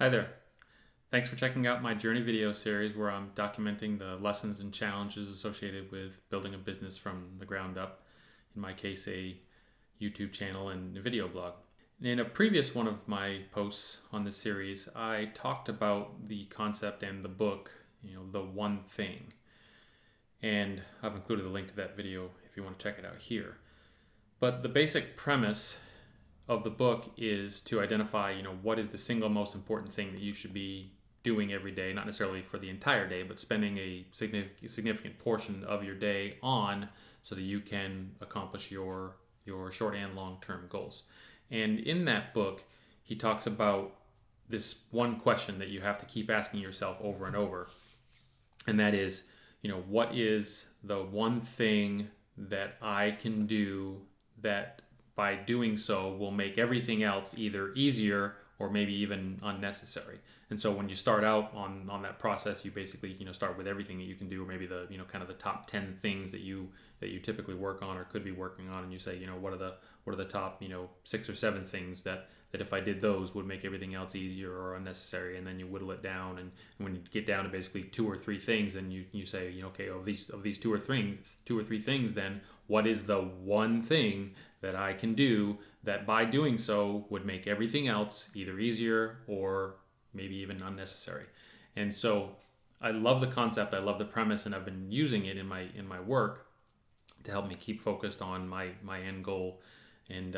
Hi there. Thanks for checking out my journey video series where I'm documenting the lessons and challenges associated with building a business from the ground up. In my case, a YouTube channel and a video blog. In a previous one of my posts on this series, I talked about the concept and the book, The One Thing. And I've included a link to that video if you want to check it out here. But the basic premise of the book is to identify, what is the single most important thing that you should be doing every day, not necessarily for the entire day, but spending a significant portion of your day on so that you can accomplish your short and long-term goals. And in that book, he talks about this one question that you have to keep asking yourself over and over. And that is, what is the one thing that I can do that by doing so will make everything else either easier or maybe even unnecessary. And so when you start out on that process, you basically start with everything that you can do, or maybe the kind of the top 10 things that you typically work on or could be working on, and you say what are the top 6 or 7 things that if I did those would make everything else easier or unnecessary, and then you whittle it down, and when you get down to basically 2 or 3 things, then you say okay, of these 2 or 3 things, then what is the one thing that I can do that by doing so would make everything else either easier or maybe even unnecessary. And so I love the concept, I love the premise, and I've been using it in my work to help me keep focused on my end goal and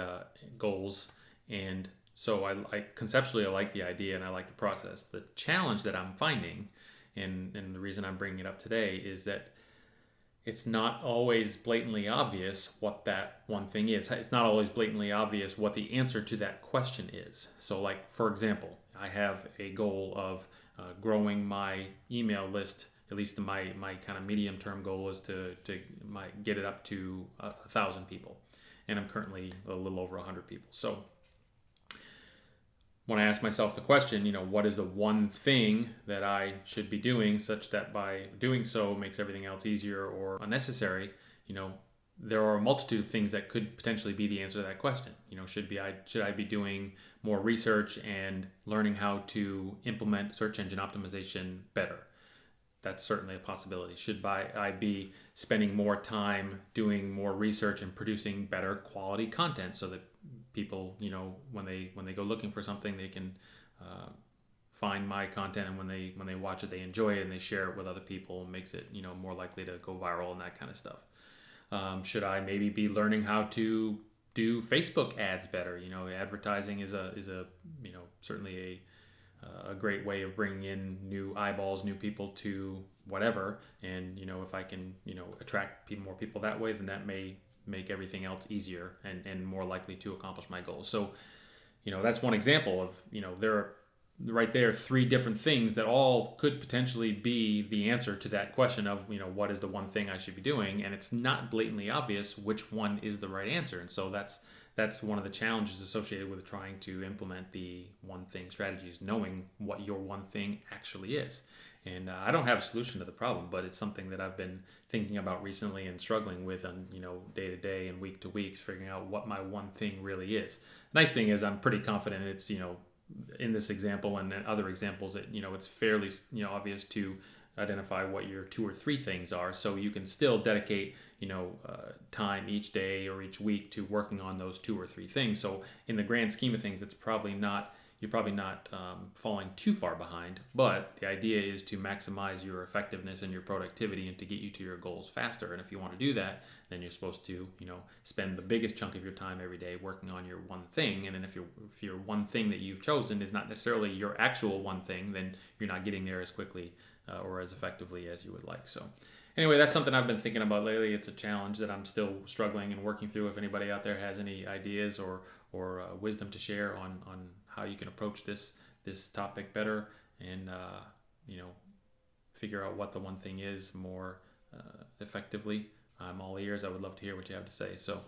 goals. And so I conceptually, I like the idea and I like the process. The challenge that I'm finding, and the reason I'm bringing it up today, is that it's not always blatantly obvious what that one thing is. It's not always blatantly obvious what the answer to that question is. So like, for example, I have a goal of growing my email list. At least my kind of medium term goal is to get it up to 1,000 people. And I'm currently a little over 100 people. So when I ask myself the question, what is the one thing that I should be doing such that by doing so makes everything else easier or unnecessary, there are a multitude of things that could potentially be the answer to that question. Should I be doing more research and learning how to implement search engine optimization better? That's certainly a possibility. Should I be spending more time doing more research and producing better quality content so that people, when they go looking for something, they can find my content, and when they watch it, they enjoy it and they share it with other people, and makes it more likely to go viral and that kind of stuff. Should I maybe be learning how to do Facebook ads better? Advertising is a certainly a great way of bringing in new eyeballs, new people to whatever. And if I can attract more people that way, then that may make everything else easier and more likely to accomplish my goals. So that's one example of there are right there 3 different things that all could potentially be the answer to that question of what is the one thing I should be doing, and it's not blatantly obvious which one is the right answer. And so that's one of the challenges associated with trying to implement the one thing strategies, knowing what your one thing actually is. And I don't have a solution to the problem, but it's something that I've been thinking about recently and struggling with on day to day and week to week, figuring out what my one thing really is. Nice thing is I'm pretty confident it's in this example and in other examples that it's fairly obvious to identify what your 2 or 3 things are, so you can still dedicate time each day or each week to working on those 2 or 3 things. So in the grand scheme of things, you're probably not falling too far behind, but the idea is to maximize your effectiveness and your productivity and to get you to your goals faster. And if you want to do that, then you're supposed to spend the biggest chunk of your time every day working on your one thing. And then if your one thing that you've chosen is not necessarily your actual one thing, then you're not getting there as quickly or as effectively as you would like. So anyway, that's something I've been thinking about lately. It's a challenge that I'm still struggling and working through. If anybody out there has any ideas or wisdom to share on how you can approach this topic better and figure out what the one thing is more effectively, I'm all ears. I would love to hear what you have to say. So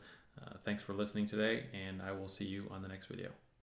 thanks for listening today, and I will see you on the next video.